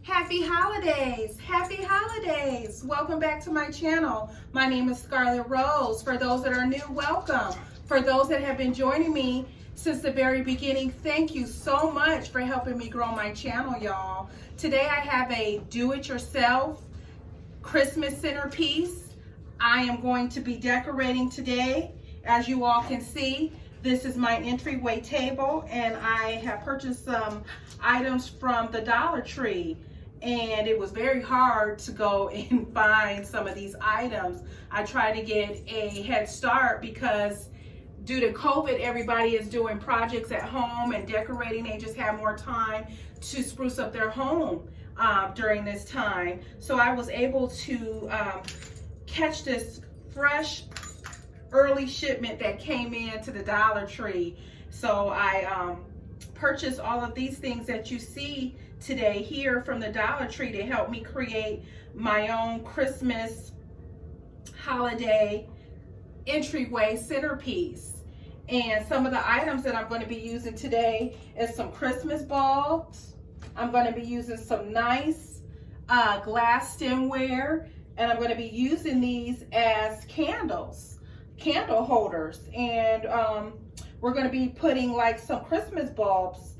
Happy holidays! Happy holidays! Welcome back to my channel. My name is Scarlett Rose. For those that are new, welcome. For those that have been joining me since the very beginning, thank you so much for helping me grow my channel, y'all. Today I have a do-it-yourself Christmas centerpiece. I am going to be decorating today. As you all can see, this is my entryway table, and I have purchased some items from the Dollar Tree. And it was very hard to go and find some of these items. I tried to get a head start because due to COVID, everybody is doing projects at home and decorating. They just have more time to spruce up their home during this time. So I was able to catch this fresh early shipment that came in to the Dollar Tree. So I purchased all of these things that you see today here from the Dollar Tree to help me create my own Christmas holiday entryway centerpiece. And some of the items that I'm going to be using today is some Christmas bulbs. I'm going to be using some nice glass stemware, and I'm going to be using these as candle holders. And we're going to be putting like some Christmas bulbs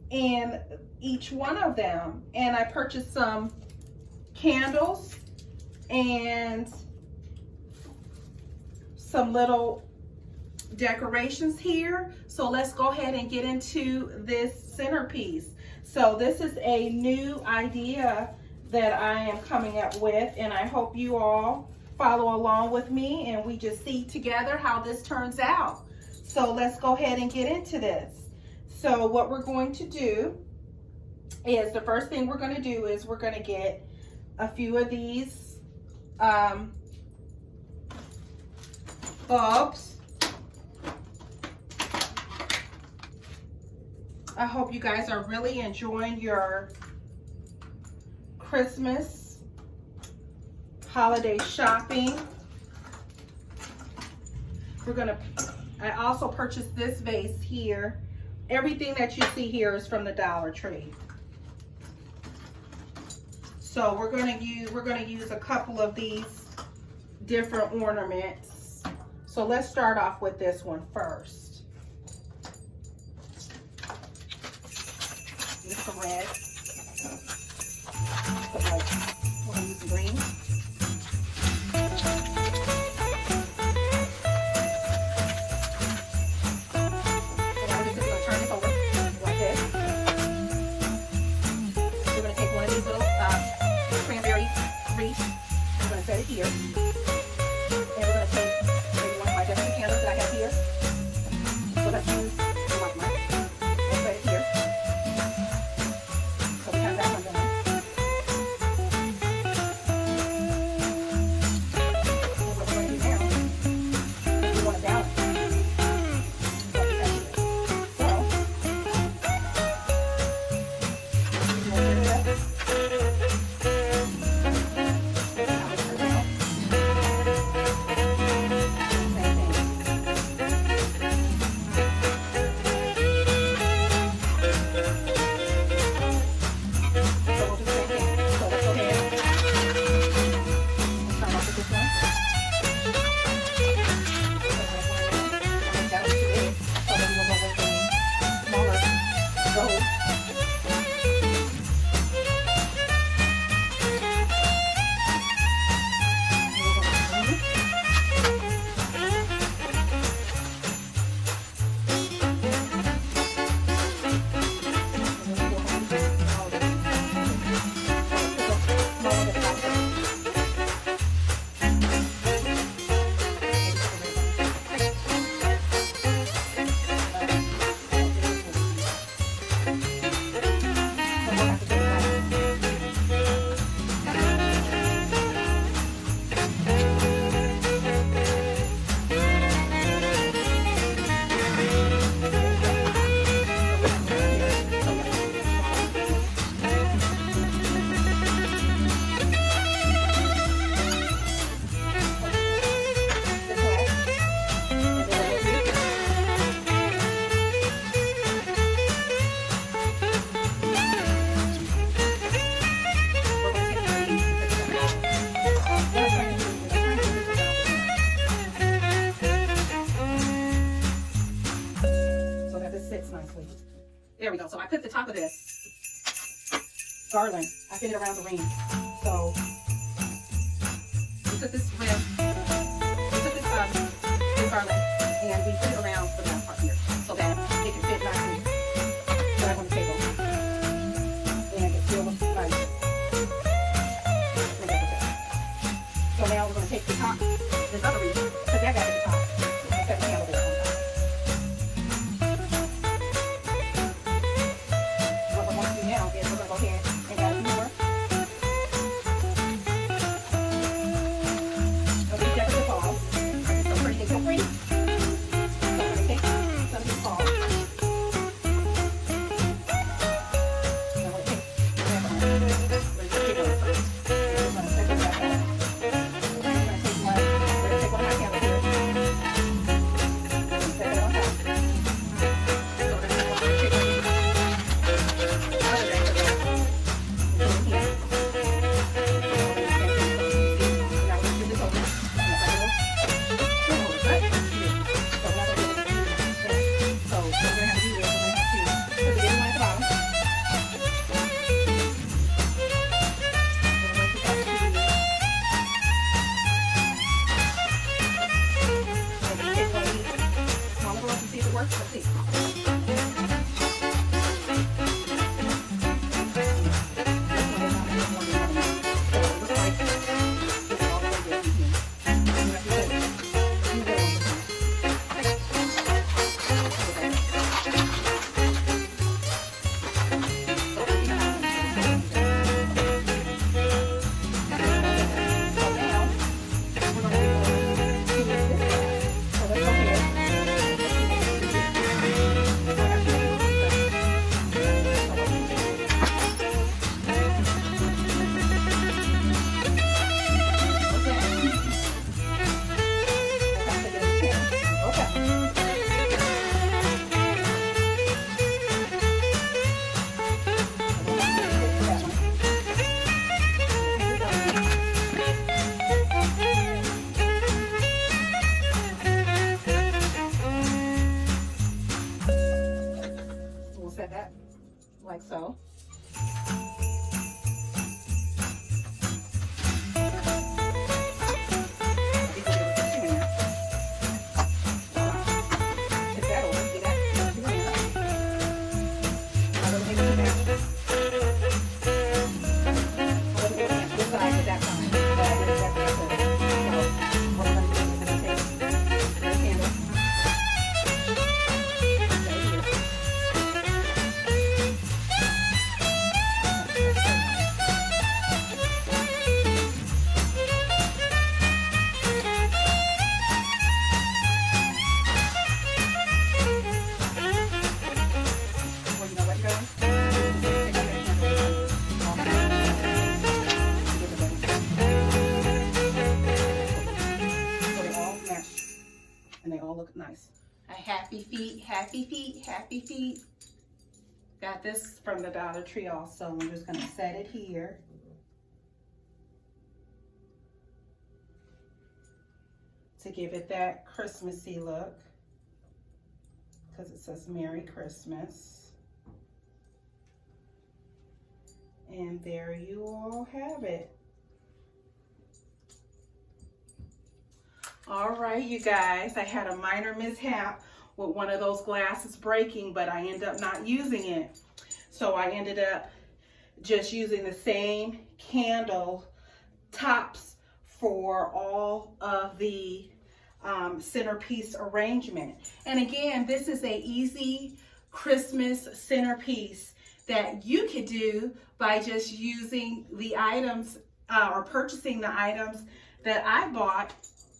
in each one of them. And I purchased some candles and some little decorations here. So let's go ahead and get into this centerpiece. So this is a new idea that I am coming up with, and I hope you all follow along with me and we just see together how this turns out. So let's go ahead and get into this. So what we're going to do is, the first thing we're going to do is we're going to get a few of these bulbs. I hope you guys are really enjoying your Christmas holiday shopping. I also purchased this vase here. Everything that you see here is from the Dollar Tree. So we're going to use a couple of these different ornaments. So let's start off with this one first. Use some red. We're going to use some green. Here, and we're going to take maybe one of my different candles that I have here. So let's use the white one. We'll set it here. So we have that one done. And what we're going to do now, we want to balance what we have here. So, we'll get it up. go. So I put the top of this garland, I fit it around the ring. So we took this rim, we took this garland, and we put it around the round part here so that it can fit nicely right on the table. And it still looks nice. And that's okay. So now we're going to take the top, this other wreath, because that got to the top, and set the handle there on top. What we're going to do now is we're going to go ahead and add a few more of these decorative balls. So pretty, they feel pretty. So we're going to take some of these balls. And we're going to take the red one. We're going to take one first. We're going to set this back down. We're going to take one of my candles here. We're going to set it on top. So we're going to take one of these other decorative balls. Let's see. Set that like so. Nice. A happy feet, happy feet, happy feet. Got this from the Dollar Tree also. I'm just going to set it here. To give it that Christmassy look. Because it says Merry Christmas. And there you all have it. All right, you guys, I had a minor mishap with one of those glasses breaking, but I ended up not using it. So I ended up just using the same candle tops for all of the centerpiece arrangement. And again, this is a easy Christmas centerpiece that you could do by just using the items or purchasing the items that I bought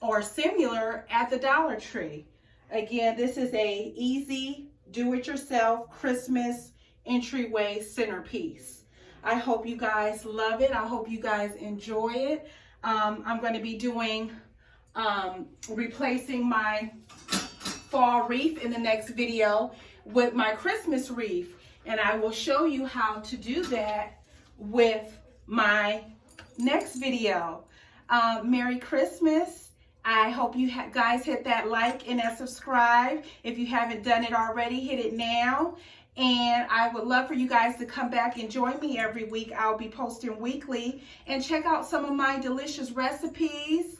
or similar at the Dollar Tree. Again, this is a easy do-it-yourself Christmas entryway centerpiece. I hope you guys love it. I hope you guys enjoy it. I'm going to be doing replacing my fall wreath in the next video with my Christmas wreath, and I will show you how to do that with my next video. Merry Christmas. I hope you guys hit that like and that subscribe. If you haven't done it already, hit it now. And I would love for you guys to come back and join me every week. I'll be posting weekly, and check out some of my delicious recipes,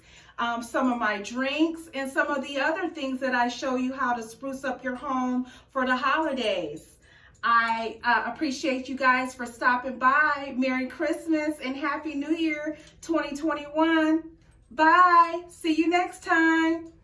some of my drinks, and some of the other things that I show you how to spruce up your home for the holidays. I appreciate you guys for stopping by. Merry Christmas and Happy New Year 2021. Bye. See you next time.